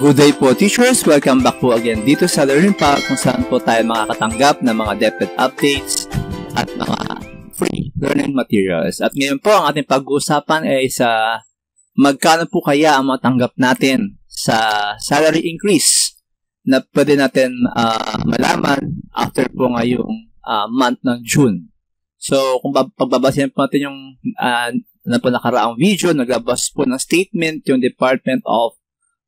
Good day po teachers! Welcome back po again dito sa Learning Path kung saan po tayo makakatanggap ng mga DepEd updates at mga free learning materials. At ngayon po ang ating pag-uusapan ay sa magkano po kaya ang matanggap natin sa salary increase na pwede natin malaman after po ngayong month ng June. So kung pagbabasihan po natin yung nakaraang video, naglabas po ng statement yung Department of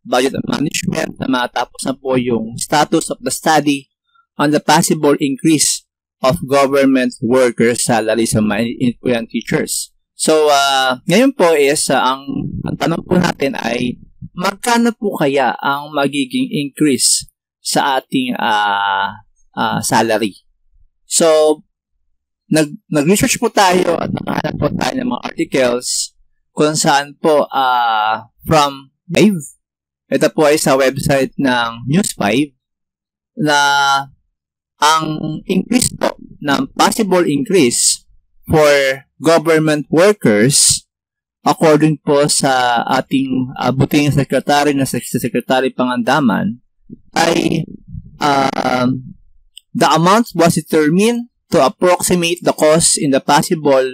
Budget and Management na matapos na po yung status of the study on the possible increase of government workers' salaries sa mga yan teachers. So, ngayon po is, ang tanong po natin ay, magkano po kaya ang magiging increase sa ating salary? So, nag-research po tayo at nakahanap po tayo ng mga articles kung saan po from Live. Ito po ay sa website ng News5 na ang increase po, ng possible increase for government workers according po sa ating buting secretary na Secretary Pangandaman ay the amount was determined to approximate the cost in the possible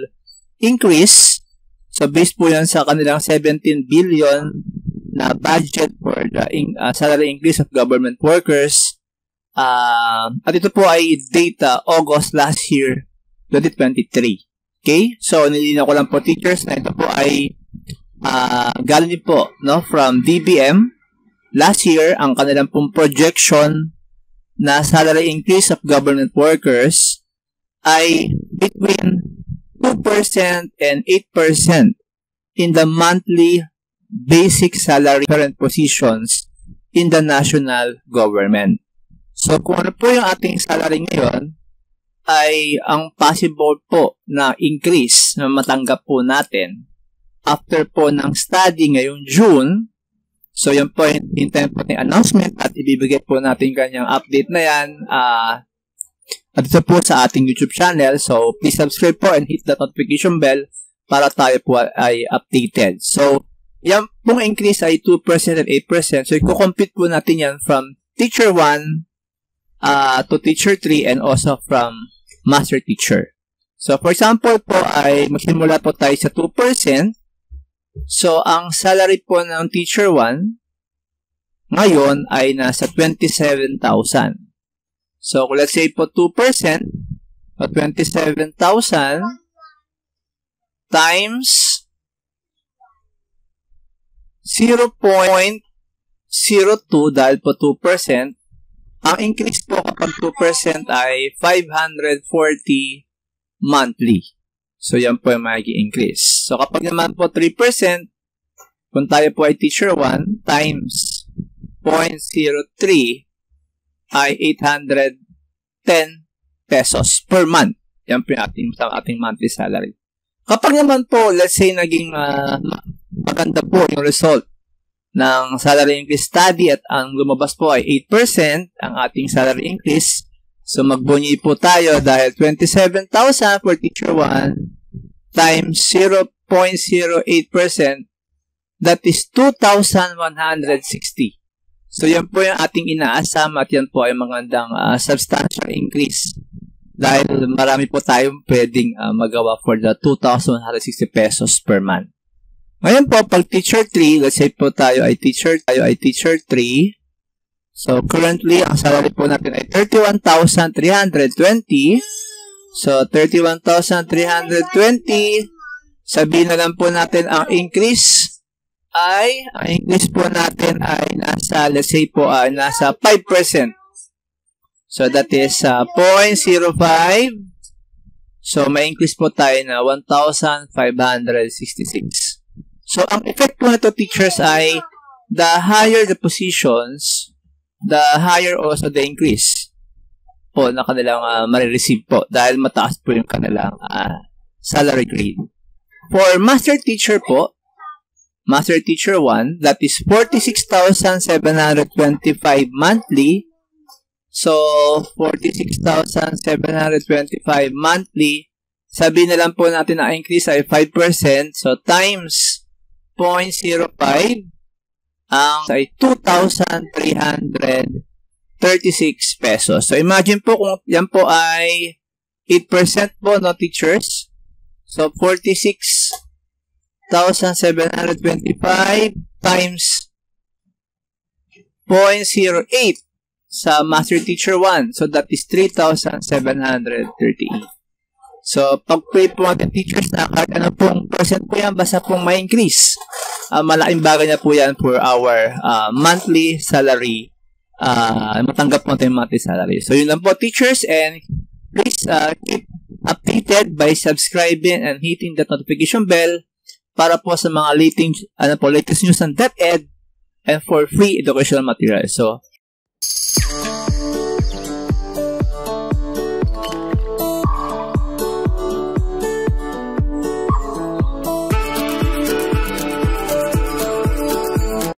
increase. So based po yan sa kanilang 17 billion na budget for the salary increase of government workers. At ito po ay data August last year, 2023. Okay? So, nilinaw ko lang po teachers na ito po ay galing din po from DBM. Last year, ang kanilang pong projection na salary increase of government workers ay between 2% and 8% in the monthly basic salary current positions in the national government. So, kung ano po yung ating salary ngayon, ay ang possible po na increase na matanggap po natin after po ng study ngayong June. So, yan po yung time po ng announcement at ibibigay po natin kanyang update na yan at ito po sa ating YouTube channel. So, please subscribe po and hit the notification bell para tayo po ay updated. So, yan pong increase ay 2% and 8%. So, i-compute po natin yan from Teacher 1 to Teacher 3 and also from Master Teacher. So, for example po ay magsimula po tayo sa 2%. So, ang salary po ng Teacher 1 ngayon ay nasa 27,000. So, let's say po 2%, so 27,000 times 0.02 dahil po 2%. Ang increase po kapag 2% ay 540 monthly. So, yan po yung magiging increase. So, kapag naman po 3%, kung tayo po ay Teacher 1 times 0.03 ay 810 pesos per month. Yan po yung ating monthly salary. Kapag naman po, let's say, naging maganda po yung result ng salary increase study at ang lumabas po ay 8% ang ating salary increase. So, magbunyi po tayo dahil 27,000 for Teacher 1 times 0.08%, that is 2,160. So, yan po yung ating inaasam at yan po ay magandang substantial increase dahil marami po tayong pwedeng magawa for the 2,160 pesos per month. Ngayon po, pag Teacher 3, let's say po tayo ay Teacher 3. So, currently, ang salary po natin ay 31,320. So, 31,320. Sabihin na lang po natin ang increase po natin ay nasa, let's say po, nasa 5%. So, that is 0.05. So, may increase po tayo na 1,566. So, ang effect po nito, teachers, ay the higher the positions, the higher also the increase po na kanilang marireceive po dahil mataas po yung kanilang salary grade. For Master Teacher po, Master Teacher 1, that is 46,725 monthly. So, 46,725 monthly. Sabihin na lang po natin na increase ay 5%. So, times 0.05 ang ay 2,336 pesos. So, imagine po kung yan po ay 8% po, no, teachers. So, 46,725 times 0.08 sa Master Teacher 1. So, that is 3,738. So, pag-pay po natin teachers na kahit ano pong percent po yan, basta pong may increase. Malaking bagay na po yan for our monthly salary. Matanggap po natin yung monthly salary. So, yun lang po teachers, and please keep updated by subscribing and hitting that notification bell para po sa mga latest news ng DepEd and for free educational materials. So,